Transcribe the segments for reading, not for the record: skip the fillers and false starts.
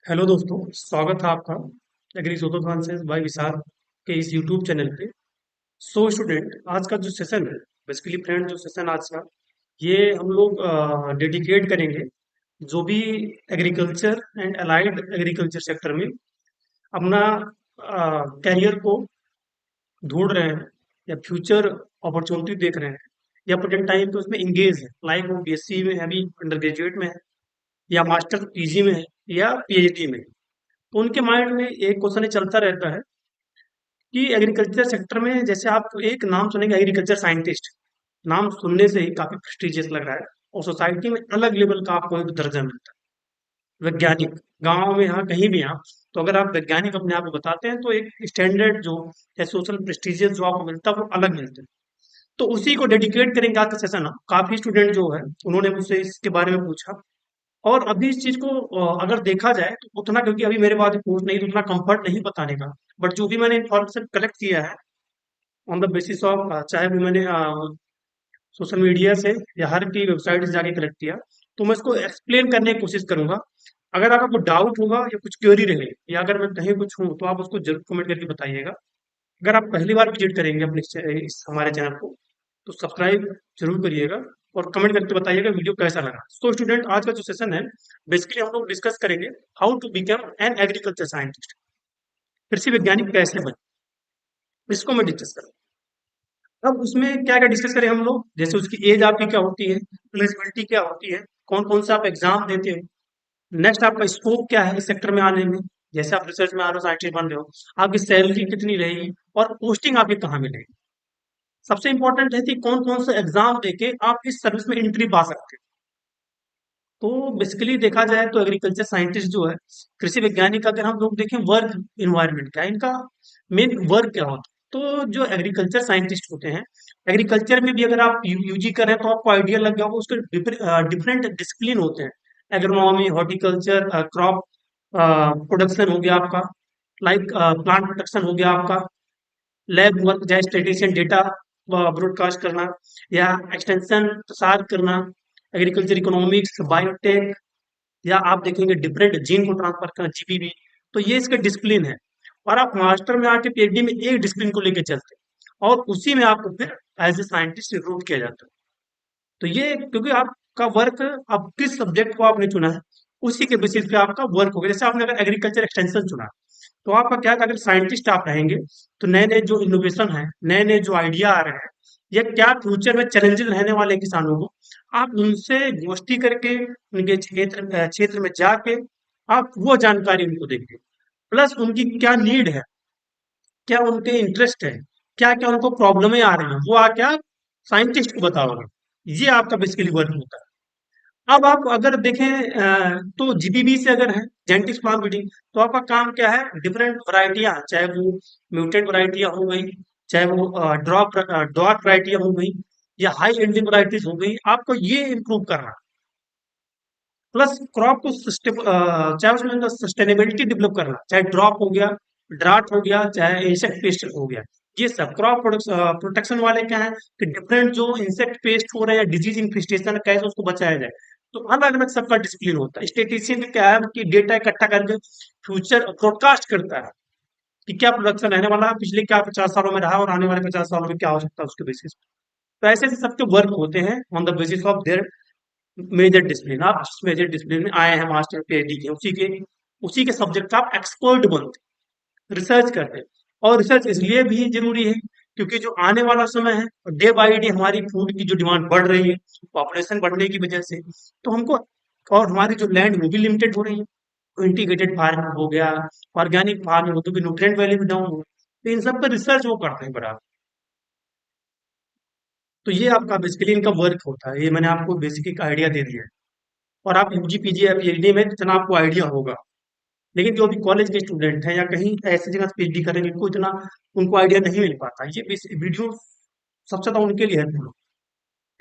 Hello दोस्तों, स्वागत है आपका एग्री सोतो खान से भाई विशाल के इस यूट्यूब चैनल पे। सो स्टूडेंट, आज का जो सेशन है, बेसिकली फ्रेंड, जो सेशन आज का, ये हम लोग डेडिकेट करेंगे जो भी agriculture and allied agriculture sector में अपना कैरियर को ढूंढ रहे हैं या फ्यूचर अपॉर्चुनिटी देख रहे हैं या प्रेजेंट टाइम पे उसमें इंगेज है, लाइक वो बीएससी में है, अभी अंडर ग्रेजुएट में है या मास्टर पीजी में है या पीएचडी में है। तो उनके माइंड में एक क्वेश्चन चलता रहता है कि एग्रीकल्चर सेक्टर में, जैसे आप एक नाम सुनेंगे एग्रीकल्चर साइंटिस्ट, नाम सुनने से ही काफी प्रेस्टिजियस लग रहा है और सोसाइटी में अलग लेवल का आपको एक दर्जा मिलता है। वैज्ञानिक, गांव में यहाँ कहीं भी आप, तो अगर आप वैज्ञानिक अपने आप को बताते हैं तो एक स्टैंडर्ड जो है, सोशल प्रेस्टिजियस जो आपको मिलता है वो अलग मिलता है। तो उसी को डेडिकेट करेंगे आज का सेशन। काफी स्टूडेंट जो है उन्होंने मुझसे इसके बारे में पूछा और अभी इस चीज को अगर देखा जाए तो उतना, क्योंकि अभी मेरे पास कोर्स नहीं, तो उतना कंफर्ट नहीं बताने का। बट जो भी मैंने इन्फॉर्मेशन कलेक्ट किया है ऑन द बेसिस ऑफ, चाहे वो मैंने सोशल मीडिया से या हर की वेबसाइट से जाके कलेक्ट किया, तो मैं इसको एक्सप्लेन करने की कोशिश करूंगा। अगर आपको डाउट होगा या कुछ क्वेरी रहे या अगर मैं कहीं कुछ हूँ तो आप उसको जरूर कमेंट करके बताइएगा। अगर आप पहली बार विजिट करेंगे अपने इस हमारे चैनल को, तो सब्सक्राइब जरूर करिएगा और कमेंट करके बताइएगा वीडियो कैसा लगा। तो स्टूडेंट, आज का जो सेशन है, बेसिकली हम लोग डिस्कस करेंगे how to become an agriculture scientist, कृषि वैज्ञानिक कैसे बने, इसको मैं डिस्कस करूँ। अब उसमें क्या क्या डिस्कस करें हम लोग, जैसे उसकी एज आपकी क्या होती है, एलिजिबिलिटी क्या होती है, कौन कौन सा आप एग्जाम देते हो, नेक्स्ट आपका स्कोप क्या है इस सेक्टर में आने में, जैसे आप रिसर्च में आ रहे हो, साइंटिस्ट बन रहे हो, आपकी सैलरी कितनी रहेगी और पोस्टिंग आपकी कहाँ मिलेगी। सबसे इंपॉर्टेंट है कि कौन कौन से एग्जाम देके आप इस सर्विस में एंट्री पा सकते हैं। तो बेसिकली देखा जाए तो एग्रीकल्चर साइंटिस्ट जो है, कृषि वैज्ञानिक, अगर हम लोग देखें वर्क इन्वायरमेंट क्या है इनका, मेन वर्क क्या होता है, तो जो एग्रीकल्चर साइंटिस्ट होते हैं, एग्रीकल्चर में भी अगर आप यूजी कर रहे हैं तो आपको आइडिया लग गया होगा, उसके डिफरेंट डिसिप्लिन होते हैं। एग्रोनॉमी, हॉर्टिकल्चर, क्रॉप प्रोडक्शन हो गया आपका, लाइक प्लांट प्रोटेक्शन हो गया आपका, लैब वर्क जैसे स्टेटिशियन डेटा ब्रॉडकास्ट करना या एक्सटेंशन प्रसार करना, एग्रीकल्चर इकोनॉमिक्स, बायोटेक, या आप देखेंगे डिफरेंट जीन को ट्रांसफर करना, जीपीवी। तो ये इसके डिसिप्लिन है। और आप मास्टर में आके पीएचडी में एक डिसिप्लिन को लेके चलते हैं और उसी में आपको फिर एज ए साइंटिस्ट रिक्रूट किया जाता है। तो ये क्योंकि आपका वर्क, आप किस सब्जेक्ट को आपने चुना है उसी के बेसिस पे आपका वर्क होगा। जैसे आपने अगर एग्रीकल्चर एक्सटेंशन चुना, तो आपका क्या है, अगर साइंटिस्ट आप रहेंगे तो नए नए जो इनोवेशन है, नए नए जो आइडिया आ रहे हैं या क्या फ्यूचर में चैलेंजेस रहने वाले हैं किसानों को, आप उनसे गोष्ठी करके उनके क्षेत्र में जाके आप वो जानकारी उनको देंगे। प्लस उनकी क्या नीड है, क्या उनके इंटरेस्ट है, क्या क्या उनको प्रॉब्लमें आ रही हैं, वो आ क्या साइंटिस्ट को बताओगे। ये आपका बेसिकली वर्क होता है। अब आप अगर देखें तो जीपीबी से अगर है, जेनेटिक्स प्लांट ब्रीडिंग, तो आपका काम क्या है, डिफरेंट वराइटियां, चाहे वो म्यूटेंट वराइटियां हो गई, चाहे वो डॉट वराइटियां हो गई या हाई एंडिंग वराइटीज हो गई, आपको ये इम्प्रूव करना। प्लस क्रॉप को चाहे उसमें सस्टेनेबिलिटी डेवलप करना, चाहे ड्रॉप हो गया, ड्राट हो गया, चाहे इंसेक्ट पेस्ट हो गया। ये सब क्रॉप प्रोटेक्शन वाले क्या है कि डिफरेंट जो इंसेक्ट पेस्ट हो रहे हैं, डिजीज इन्फेस्टेशन, कैसे उसको बचाया जाए। तो अलग अलग सबका डिसिप्लिन होता है। स्टेटिशियन क्या है कि डेटा इकट्ठा करके फ्यूचर ब्रॉडकास्ट करता है कि क्या प्रोडक्शन रहने वाला है, पिछले क्या 50 सालों में रहा और आने वाले 50 सालों में क्या हो सकता है उसके बेसिस। तो ऐसे ऐसे सबके वर्क होते हैं on the basis of their major discipline. आप जिस मेजर डिसिप्लिन में आए हैं, मास्टर पीएचडी के, उसी के सब्जेक्ट का आप एक्सपर्ट बनते हैं, रिसर्च करते हैं। और रिसर्च इसलिए भी जरूरी है क्योंकि जो आने वाला समय है, डे बाई डे हमारी फूड की जो डिमांड बढ़ रही है, पॉपुलेशन बढ़ने की वजह से, तो हमको, और हमारी जो लैंड वो भी लिमिटेड हो रही है। इंटीग्रेटेड फार्मिंग हो गया, ऑर्गेनिक फार्मिंग हो, क्योंकि न्यूट्रिएंट वैल्यू भी डाउन हो, तो इन सब पर रिसर्च वो करते हैं बराबर। तो ये आपका बेसिकली इनका वर्क होता है। ये मैंने आपको बेसिक एक आइडिया दे दिया है। और आप यूजी पीजी या पीएचडी में इतना आपको आइडिया होगा, लेकिन जो भी कॉलेज के स्टूडेंट हैं या कहीं ऐसी जगह से पीएचडी करेंगे, इनको इतना, उनको आइडिया नहीं मिल पाता। ये वीडियो सबसे ज्यादा उनके लिए हेल्पफुल हो,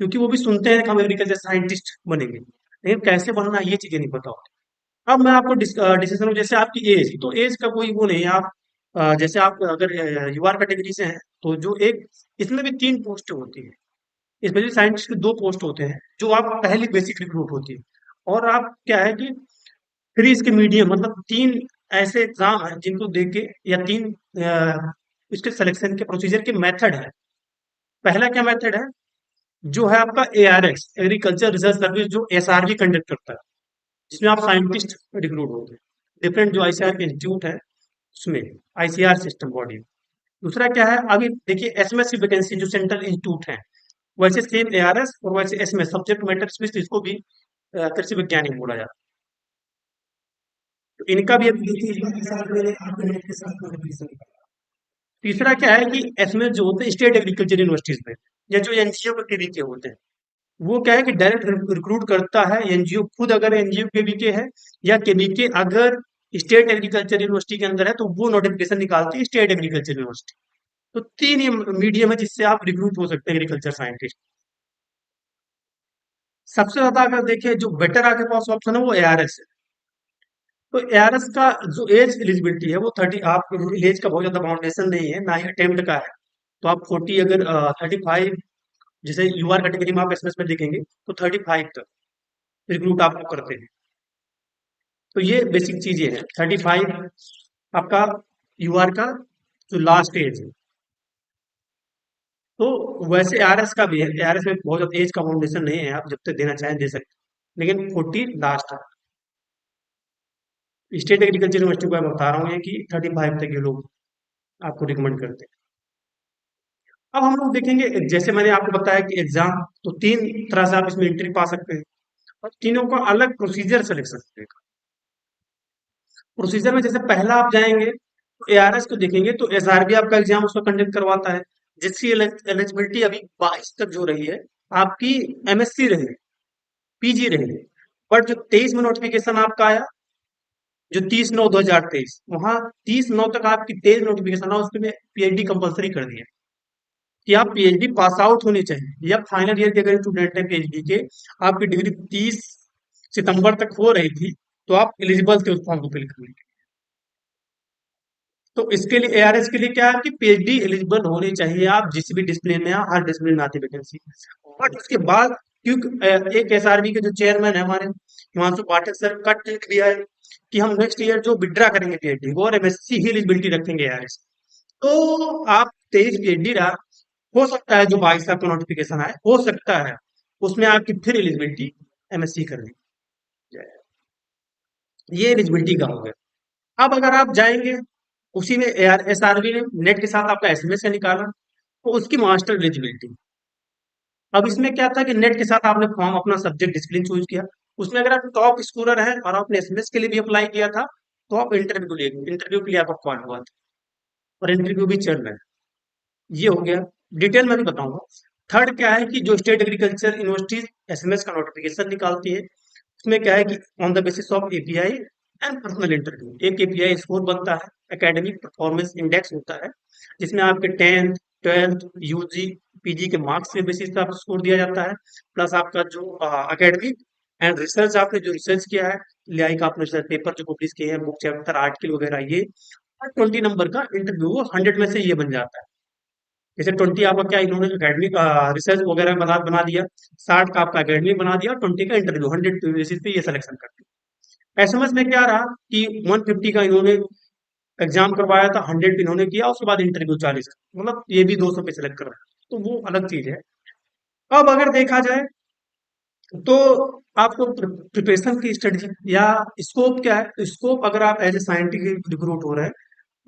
क्योंकि वो भी सुनते हैं कि हम एग्रीकल्चर साइंटिस्ट बनेंगे, लेकिन कैसे बनना ये चीजें नहीं पता होती। अब मैं आपको डिसीजन, जैसे आपकी एज, तो एज का कोई वो नहीं है। आप जैसे आप अगर यूआर कैटेगरी से हैं, तो जो एक, इसमें भी 3 पोस्ट होती है। स्पेशली साइंटिस्ट के 2 पोस्ट होते हैं जो आप पहली बेसिक रिक्रूट होती है। और आप क्या है कि फिर इसके मीडियम मतलब तीन ऐसे एग्जाम हैं जिनको देख के, या तीन इसके सिलेक्शन के प्रोसीजर के मेथड है। पहला क्या मेथड है, जो है आपका एआरएस, एग्रीकल्चर रिसर्च सर्विस, जो एसआरवी कंडक्ट करता है, जिसमें आप साइंटिस्ट रिक्रूट होते हैं, डिफरेंट जो आईसीआर के इंस्टीट्यूट है उसमें, आईसीआर सिस्टम बॉडी। दूसरा क्या है, अभी देखिए एसएमएस की वैकेंसी जो सेंट्रल इंस्टीट्यूट है, वैसे सेम एआरएस और वैसे एसएमएस सब्जेक्ट मैटर स्पेशलिस्ट, इसको भी कृषि वैज्ञानिक बोला जाता है। तो इनका भी अभी देखिए इस साल मैंने आपके नेट के साथ नोटिफिकेशन निकाला। तीसरा क्या है कि एसएमएस जो होते हैं स्टेट एग्रीकल्चर यूनिवर्सिटीज में, या जो एनजीओ के केवीके होते हैं, वो क्या है कि डायरेक्ट रिक्रूट करता है एनजीओ खुद, अगर एनजीओ केवीके है, या केवीके अगर स्टेट एग्रीकल्चर यूनिवर्सिटी के अंदर है तो वो नोटिफिकेशन निकालती है स्टेट एग्रीकल्चर यूनिवर्सिटी। तो तीन ही मीडियम है जिससे आप रिक्रूट हो सकते हैं एग्रीकल्चर साइंटिस्ट। सबसे ज्यादा अगर देखिए जो बेटर आपके पास ऑप्शन है वो एआरएस है। तो एआरएस का जो एज एलिजिबिलिटी है वो 30, आप एज का बहुत ज्यादा फाउंडेशन नहीं है, ना ही अटेम्प्ट का है। तो आप 40, अगर 35, जैसे यूआर कैटेगरी में आप एसएमएस में देखेंगे तो 35 तक रिक्रूट आपको करते हैं। तो ये बेसिक चीजें हैं, 35 आपका यूआर का जो लास्ट एज है। तो वैसे आरएस का भी है, आरएस में बहुत ज्यादा एज का फाउंडेशन नहीं है, आप जब तक देना चाहें दे सकते हैं, लेकिन 40 लास्ट है। स्टेट एग्रीकल्चर यूनिवर्सिटी को मैं बता रहा हूँ कि 35 तक ये लोग आपको रिकमेंड करते हैं। अब हम लोग देखेंगे, जैसे मैंने आपको बताया कि एग्जाम तो तीन तरह से आप इसमें एंट्री पा सकते हैं, और तीनों का अलग प्रोसीजर सिलेक्शन है। प्रोसीजर में जैसे पहला आप जाएंगे तो एआरएस को देखेंगे तो एसआरबी आपका एग्जाम उसका कंडक्ट करवाता है, जिसकी एलिजिबिलिटी अभी 22 तक जो रही है आपकी, एमएससी रही, पीजी रही। बट जो 23 में नोटिफिकेशन आपका आया, जो 30/9/2023, वहां 30/9 तक आपकी 23 नोटिफिकेशन है, उसमें पीएचडी कंपलसरी कर दिया कि आप पीएचडी पास आउट होने चाहिए, या फाइनल ईयर के अगर स्टूडेंट है पीएचडी के, आपकी डिग्री 30 सितंबर तक हो रही थी, तो आप एलिजिबल थे उस फॉर्म को फिल करने के। तो इसके लिए एआरएस के लिए क्या है कि पीएचडी एलिजिबल होनी चाहिए, आप जिस भी डिसिप्लिन में, हर डिसिप्लिन में आती वैकेंसी। बट उसके बाद, क्योंकि एक एसआरबी के जो चेयरमैन है हमारे हिमांशु पाठक सर, कट दिया है कि हम नेक्स्ट ईयर जो विड्रा करेंगे पीएचडी वो, और एमएससी ही एलिजिबिलिटी रखेंगे एआरएस। तो आप 23 पीएचडी रहा, हो सकता है जो 22 का नोटिफिकेशन आए, हो सकता है उसमें आपकी फिर एलिजिबिलिटी एमएससी कर दी जाए। ये एलिजिबिलिटी का हो गया। अब अगर आप जाएंगे उसी में, एसआरबी ने नेट के साथ आपका एसएमएस का निकाला, तो उसकी मास्टर एलिजिबिलिटी। अब इसमें क्या था कि नेट के साथ आपने फॉर्म अपना सब्जेक्ट डिसिप्लिन चूज किया, उसमें अगर आप टॉप स्कोरर हैं और आपने एसएमएस के लिए भी अप्लाई किया था, तो आप इंटरव्यू के लिए आपका कॉल हुआ था, और इंटरव्यू भी चल रहा है। ये हो गया, डिटेल में भी बताऊंगा। थर्ड क्या है कि जो स्टेट एग्रीकल्चर यूनिवर्सिटी एसएमएस का नोटिफिकेशन निकालती है, उसमें क्या है कि on the basis of API and personal interview, एक एपीआई स्कोर बनता है, एकेडमिक परफॉर्मेंस इंडेक्स होता है, जिसमें आपके 10th 12th यूजी पीजी के मार्क्स के बेसिस पे आपको स्कोर दिया जाता है, प्लस आपका जो एकेडमिक एंड रिसर्च, आपने जो रिसर्च किया है, लियाई का आपने रिसर्च पेपर जो पब्लिश किए हैं, बुक चैप्टर आर्टिकल वगैरह, ये, और 20 नंबर का इंटरव्यू, 100 में से ये बन जाता है। जैसे 20 आपका क्या, इन्होंने एकेडमिक रिसर्च वगैरह बना बना दिया, 60 का आपका एकेडमिक बना दिया, 20 का इंटरव्यू, 100 बेसिस पे ये सिलेक्शन करते हैं। एसएमएस में क्या रहा कि 150 का इन्होंने एग्जाम करवाया था, 100 पे इन्होंने किया, उसके बाद इंटरव्यू 40 का, मतलब ये भी 200 पे सिलेक्ट कर रहा है, तो वो अलग चीज है। अब अगर देखा जाए तो आपको प्रिपरेशन की स्ट्रेटजी या स्कोप क्या है, स्कोप अगर आप एज ए साइंटिफिक रिक्रूट हो रहे हैं,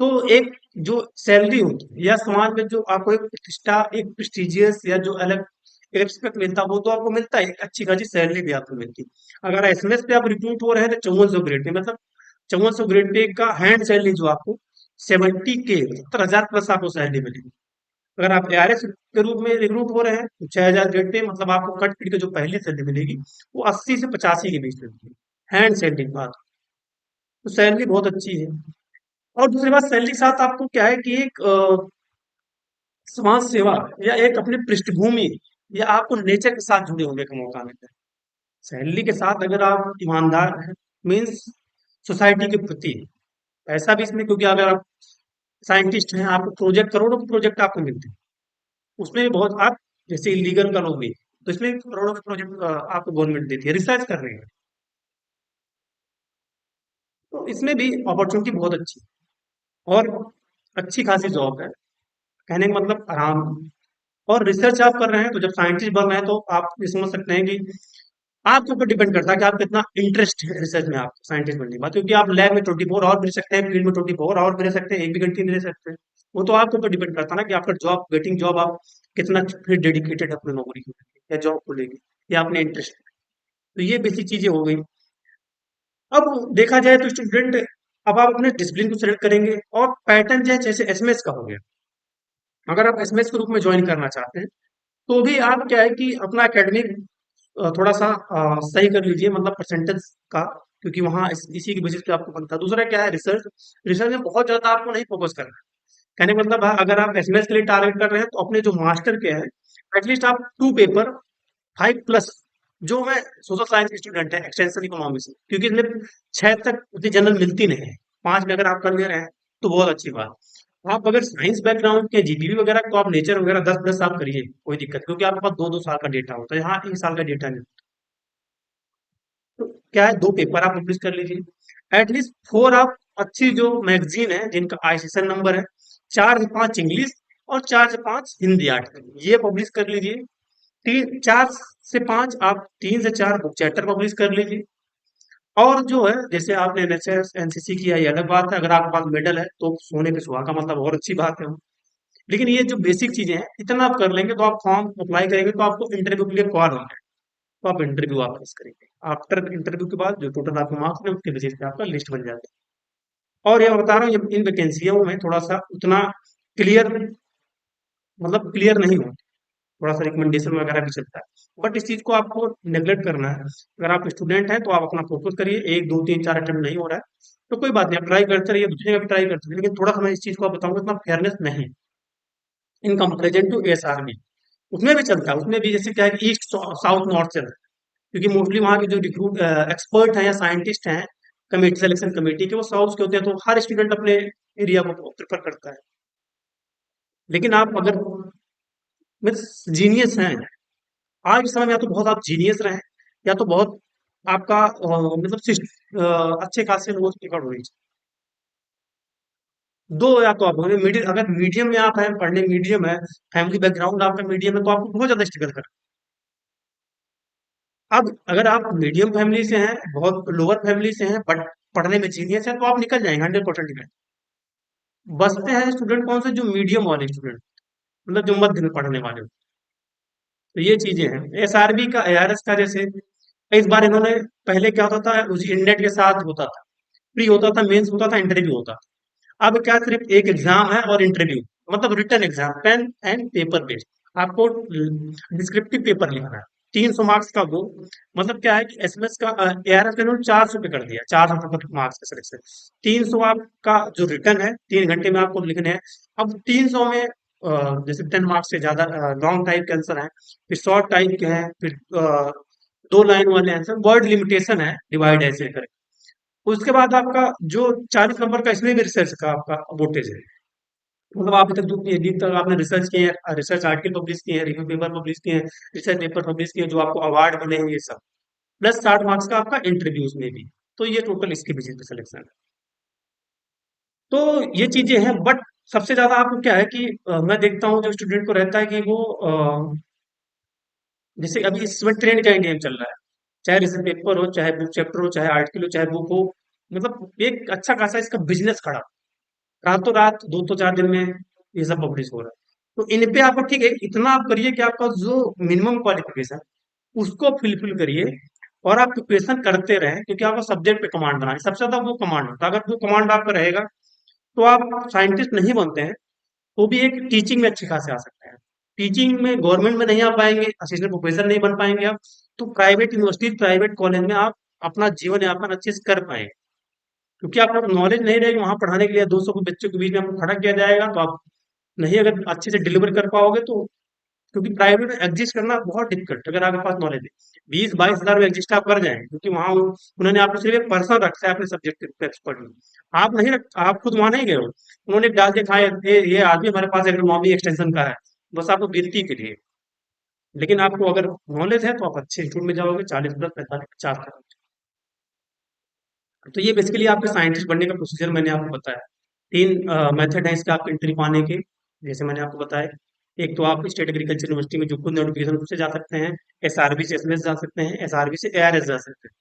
तो एक जो सैलरी होती है, या समाज में जो आपको एक प्रतिष्ठा, एक प्रेस्टिजियस, या जो अलग रिस्पेक्ट मिलता है, वो तो आपको मिलता है, एक अच्छी खासी सैलरी भी आपको मिलती है। अगर एसएमएस पे आप रिक्रूट हो रहे हैं तो 5400 ग्रेड पे, मतलब 5400 ग्रेड पे का हैंड सैलरी जो आपको 70K, 70,000 प्लस आपको सैलरी मिलेगी। अगर आप एआरएस के रूप में रिक्रूट हो रहे हैं तो 6000 ग्रेड पे, मतलब आपको कट पीट के जो पहली सैलरी मिलेगी वो 80 से 85 के बीच में मिलेगी, हैंड सैलरी की बात। तो सैलरी बहुत अच्छी है। और दूसरी बात, सैलरी के साथ आपको क्या है कि एक समाज सेवा, या एक अपनी पृष्ठभूमि, या आपको नेचर के साथ जुड़े होने का मौका मिलता है। सैलरी के साथ अगर आप ईमानदार हैं, मीन्स सोसाइटी के प्रति, पैसा भी इसमें, क्योंकि अगर आप साइंटिस्ट हैं, आपको प्रोजेक्ट, करोड़ों के प्रोजेक्ट आपको मिलते हैं, उसमें भी बहुत आप, जैसे इलीगल करोगे तो इसमें भी करोड़ों के प्रोजेक्ट आपको गवर्नमेंट देती है, रिसर्च कर रही है। तो इसमें भी अपॉर्चुनिटी बहुत अच्छी है और अच्छी खासी जॉब है। कहने का मतलब आराम। और रिसर्च आप कर रहे हैं तो जब साइंटिस्ट बन रहे हैं तो आप ये समझ सकते हैं कि आपके ऊपर डिपेंड करता है कि आप कितना इंटरेस्ट है रिसर्च में, आप साइंटिस्ट बनने के बाद। क्योंकि आप लैब में 24 आवर भी रह सकते हैं, फील्ड में 24 आवर भी रह सकते हैं, एक भी घंटे नहीं रह सकते हैं। वो तो आपके ऊपर डिपेंड करता है ना कि आपका जॉब गेटिंग जॉब आप कितना फिर डेडिकेटेड है अपनी नौकरी को लेके या जॉब को लेके, या अपने इंटरेस्ट। तो ये बेसिक चीजें हो गई। अब देखा जाए तो स्टूडेंट, अब आप अपने डिसिप्लिन को सेलेक्ट करेंगे और पैटर्न जो है जैसे एसएमएस का हो गया। अगर आप एसएमएस के रूप में ज्वाइन करना चाहते हैं तो भी आप क्या है कि अपना एकेडमिक थोड़ा सा सही कर लीजिए, मतलब परसेंटेज का। क्योंकि वहाँ इसी की बेसिस पे आपको बनता है। दूसरा क्या है, रिसर्च। रिसर्च में बहुत ज्यादा आपको नहीं फोकस करना है। कहने का मतलब है, अगर आप एसएमएस के लिए टारगेट कर रहे हैं तो अपने जो मास्टर के हैं एटलीस्ट आप 2 पेपर 5+, जो मैं सोशल साइंस की स्टूडेंट है एक्सटेंशन इकोनॉमिक्स में, क्योंकि इसमें 6 तक उतनी जनरल मिलती नहीं है। 5 में अगर आप कर ले रहे हैं तो बहुत अच्छी बात। आप अगर साइंस बैकग्राउंड के जीपीवी वगैरह तो आप नेचर वगैरह 10+ आप करिए, कोई दिक्कत नहीं, क्योंकि आपके पास 2-2 साल का डेटा होता है, यहाँ 1 साल का डेटा नहीं। तो क्या है, 2 पेपर आप पब्लिश कर लीजिए। एटलीस्ट 4 आप अच्छी जो मैगजीन है जिनका आईसीएसएन नंबर है, 4 से 5 इंग्लिश और 4 से 5 हिंदी आर्टिकल, ये पब्लिश कर लीजिए। 4 से 5 आप 3 से 4 बुक चैप्टर पब्लिश कर लीजिए। और जो है जैसे आपने एनएसएस एनसीसी किया, ये अलग बात है। अगर आपके पास मेडल है तो सोने पे सुहागा, मतलब और अच्छी बात है वो। लेकिन ये जो बेसिक चीजें हैं इतना आप कर लेंगे तो आप फॉर्म अप्लाई करेंगे तो आपको इंटरव्यू के लिए कॉल होंगे, तो आप इंटरव्यू आप फेस करेंगे। आफ्टर इंटरव्यू के बाद जो टोटल आपके मार्क्स हैं उसके बेसिस पे आपका लिस्ट बन जाता है। और ये मैं बता रहा हूँ, ये इन वैकेंसियों में थोड़ा सा उतना क्लियर, मतलब क्लियर नहीं हो, थोड़ा सा रिकमेंडेशन वगैरह भी चलता है। बट इस चीज को आपको नेग्लेक्ट करना है। अगर आप स्टूडेंट हैं तो आप अपना फोकस करिए, 1 2 3 4 अटेम्प्ट नहीं हो रहा है तो कोई बात नहीं, आप ट्राई करते रहिए, दूसरी जगह भी ट्राई करते रहिए। लेकिन थोड़ा सा मैं इस चीज को आप बताऊंगा, इतना फेयरनेस नहीं इन कंपेरिजन टू एसआरबी। उसमें भी चलता है, उसमें भी जैसे क्या है कि ईस्ट साउथ नॉर्थ चल रहा है। क्योंकि मोस्टली वहाँ के जो रिक्रूट एक्सपर्ट हैं या साइंटिस्ट हैं कमेटी, सिलेक्शन कमेटी के, वो साउथ के होते हैं, तो हर स्टूडेंट अपने एरिया को प्रेफर करता है। लेकिन आप अगर मीन्स जीनियस हैं, आज के समय में या तो बहुत आप जीनियस रहे या तो बहुत आपका मतलब अच्छे खासे लोगों से टिकट होनी चाहिए। दो, या तो आप मीडियम, अगर मीडियम में आप हैं, पढ़ने मीडियम है, फैमिली बैकग्राउंड आपका मीडियम है, तो आपको बहुत ज्यादा स्ट्रगल कर। अब अगर आप मीडियम फैमिली से हैं, बहुत लोअर फैमिली से हैं, बट पढ़ने में जीनियस है, तो आप निकल जाएंगे 100% निकल। बचते हैं स्टूडेंट कौन से, जो मीडियम वाले स्टूडेंट, मतलब जो मध्य में पढ़ने वाले हो। तो ये चीजें हैं एसआरबी का, एआरएस का। जैसे इस बार इन्होंने, पहले क्या होता था, उसी इंडेट के साथ होता था, प्री होता था, मेंस होता था, इंटरव्यू होता था। अब क्या, सिर्फ एक एग्जाम है और इंटरव्यू, मतलब written exam, pen and paper based. आपको डिस्क्रिप्टिव पेपर लिखना है, 300 मार्क्स का वो। मतलब क्या है कि एसएमएस का एआरएस का इन्होंने 400 पे कर दिया, 400 मार्क्स का सिलेक्शन। 300 आपका जो रिटर्न है 3 घंटे में आपको लिखने हैं। अब 300 में जैसे 10 मार्क्स से ज्यादा लॉन्ग टाइप के आंसर है, फिर शॉर्ट टाइप के हैं, फिर 2 लाइन वाले आंसर, वर्ड लिमिटेशन है, डिवाइड ऐसे करें। उसके बाद आपका जो 40 नंबर का, इसमें भी रिसर्च का आपका वोटेज है। मतलब आप अभी तक जो PhD तक आपने रिसर्च किए हैं, रिसर्च आर्टिकल पब्लिश किए हैं, रिव्यू पेपर पब्लिश किए हैं, रिसर्च पेपर पब्लिश किए हैं, जो आपको अवार्ड मिले हैं, ये सब प्लस 60 मार्क्स का आपका इंटरव्यूज में भी। तो ये टोटल इसके बेसिस पे सिलेक्शन है। तो ये चीजें हैं। बट सबसे ज्यादा आपको क्या है कि मैं देखता हूँ जो स्टूडेंट को रहता है कि वो जैसे अभी इस समय ट्रेंड क्या इंडिया में चल रहा है, चाहे रिसर्च पेपर हो, चाहे बुक चैप्टर हो, चाहे आर्टिकल हो, चाहे बुक हो, मतलब एक अच्छा खासा इसका बिजनेस खड़ा, रातों रात 2 तो 4 दिन में ये सब पब्लिश हो रहा है। तो इन पे आपको ठीक है, इतना आप करिए कि आपका जो मिनिमम क्वालिफिकेशन उसको फिलफिल करिए, और आप प्रिपरेशन करते रहें, क्योंकि आपको सब्जेक्ट पे कमांड बनाए, सबसे ज्यादा वो कमांड होता है। अगर वो कमांड आपका रहेगा तो आप साइंटिस्ट नहीं बनते हैं तो भी एक टीचिंग में अच्छे खासे आ सकते हैं। टीचिंग में गवर्नमेंट में नहीं आ पाएंगे, असिस्टेंट प्रोफेसर नहीं बन पाएंगे आप, तो प्राइवेट यूनिवर्सिटी, प्राइवेट कॉलेज में आप अपना जीवन यापन अच्छे से कर पाएंगे। क्योंकि आपका नॉलेज नहीं रहेगी, वहां पढ़ाने के लिए 200 के बच्चों के बीच में आपको खड़ा किया जाएगा, तो आप नहीं अगर अच्छे से डिलीवर कर पाओगे तो। क्योंकि प्राइवेट में एग्जिस्ट करना बहुत डिफिकल्ट, अगर आपके पास नॉलेज है 20-22 हजार में एग्जिस्ट आप कर जाएंगे, क्योंकि वहां उन्होंने आपको सिर्फ एक पर्सन रखा है अपने सब्जेक्ट के एक्सपर्ट में। आप नहीं रख, आप खुद वहां नहीं गए हो, उन्होंने डाल के खाए ये आदमी हमारे पास एग्रोनॉमी एक्सटेंशन का है, बस आपको गिनती के लिए। लेकिन आपको अगर नॉलेज है तो आप अच्छे इंस्टीट्यूट में जाओगे, 40+, 45, 50 तक। तो ये बेसिकली आपके साइंटिस्ट बनने का प्रोसीजर मैंने आपको बताया। 3 मेथड हैं इसके आपके इंटरव्यू पाने के, जैसे मैंने आपको बताया। एक तो आप स्टेट एग्रीकल्चर यूनिवर्सिटी में जो खुद नोटिफिकेशन उससे जा सकते हैं, एसआरबी से एसएमएस जा सकते हैं, एसआरबी से एआरएस जा सकते हैं।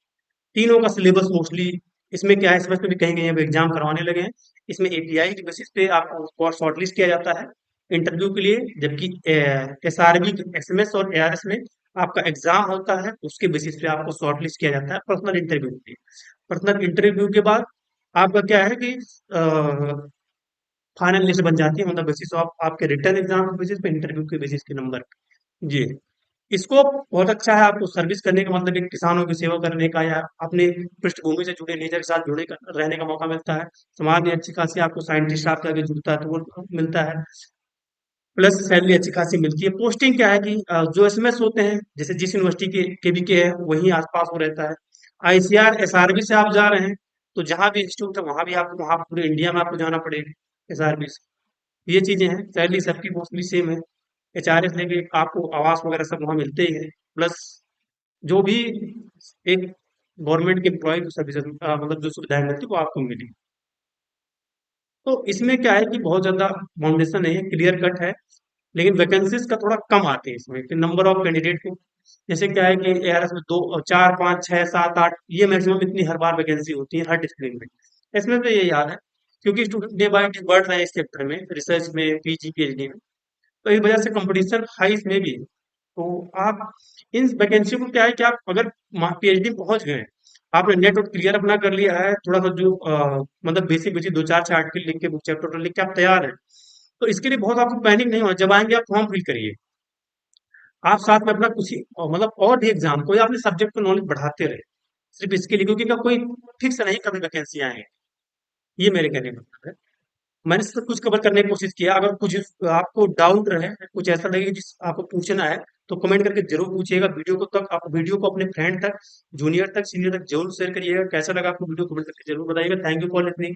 तीनों का सिलेबस मोस्टली इसमें क्या है, इसमें भी कहीं कहीं अब एग्जाम करवाने लगे हैं। इसमें एपीआई की बेसिस पे आपको शॉर्टलिस्ट किया जाता है इंटरव्यू के लिए, जबकि एसआरबी एसएमएस और एआरएस में आपका एग्जाम होता है, उसके बेसिस पे आपको शॉर्टलिस्ट किया जाता है पर्सनल इंटरव्यू के लिए। पर्सनल इंटरव्यू के बाद आपका क्या है कि फाइनल लिस्ट बन जाती है, मतलब बेसिस ऑफ आपके रिटर्न एग्जाम के बेसिस पे, इंटरव्यू के बेसिस के नंबर। जी। स्कोप बहुत अच्छा है, आपको सर्विस करने का मतलब एक किसानों की सेवा करने का या अपने पृष्ठभूमि से जुड़े नेचर के साथ रहने का मौका मिलता है। समाज में अच्छी खासी आपको साइंटिस्ट आपके आगे जुड़ता है तो वो मिलता है, प्लस सैलरी अच्छी खासी मिलती है। पोस्टिंग क्या है कि जो एसएमएस होते हैं, जैसे जिस यूनिवर्सिटी के केबीके है वहीं आसपास वो रहता है। आईसीआर एसआरबी से आप जा रहे हैं तो जहाँ भी इंस्टीट्यूट है वहाँ भी आपको, वहाँ पूरे इंडिया में आपको जाना पड़ेगा एसआरबी से। ये चीजें हैं, सैलरी सबकी मोस्टली सेम है। एचआरएस लेके आपको आवास वगैरह सब वहाँ मिलते ही है, प्लस जो भी एक गवर्नमेंट के एम्प्लॉय को सर्विसेज मतलब जो सुविधाएं मिलती है वो आपको मिली। तो इसमें क्या है कि बहुत ज्यादा फाउंडेशन नहीं है, क्लियर कट है, लेकिन वैकेंसीज का थोड़ा कम आते हैं इसमें कि नंबर ऑफ कैंडिडेट को। जैसे क्या है कि एआरएस में दो चार पाँच छः सात आठ ये मैक्सिमम इतनी हर बार वैकेंसी होती है हर डिसिप्लिन में। इसमें तो ये याद है, क्योंकि स्टूडेंट डे बाय डे बढ़ रहे हैं इस सेक्टर में, रिसर्च में, पीजी पीएचडी में, तो इस वजह से कंपटीशन हाई इसमें भी है। तो आप इन वैकेंसी को क्या है कि आप अगर पीएचडी पहुंच गए, आपने नेट और क्लियर अपना कर लिया है, थोड़ा सा जो मतलब बेसिक बेसिक दो चार आर्टिकल लिख के बुक चैप्टर लिख के आप तैयार हैं, तो इसके लिए बहुत आपको पैनिक नहीं होना। जब आएंगे आप फॉर्म फिल करिए, आप साथ में अपना कुछ ही मतलब और भी एग्जाम को या अपने सब्जेक्ट का नॉलेज बढ़ाते रहे, सिर्फ इसके लिए, क्योंकि का कोई फिक्स नहीं कभी वैकेंसी आएंगे। ये मेरे कहने का मतलब है। मैंने सब कुछ कवर करने की कोशिश किया। अगर कुछ आपको डाउट रहे, कुछ ऐसा लगे कि जिस आपको पूछना है, तो कमेंट करके जरूर पूछिएगा। वीडियो को तक आप वीडियो को अपने फ्रेंड तक, जूनियर तक, सीनियर तक जरूर शेयर करिएगा। कैसा लगा आपको वीडियो, कमेंट करके जरूर बताइएगा। Thank you for listening.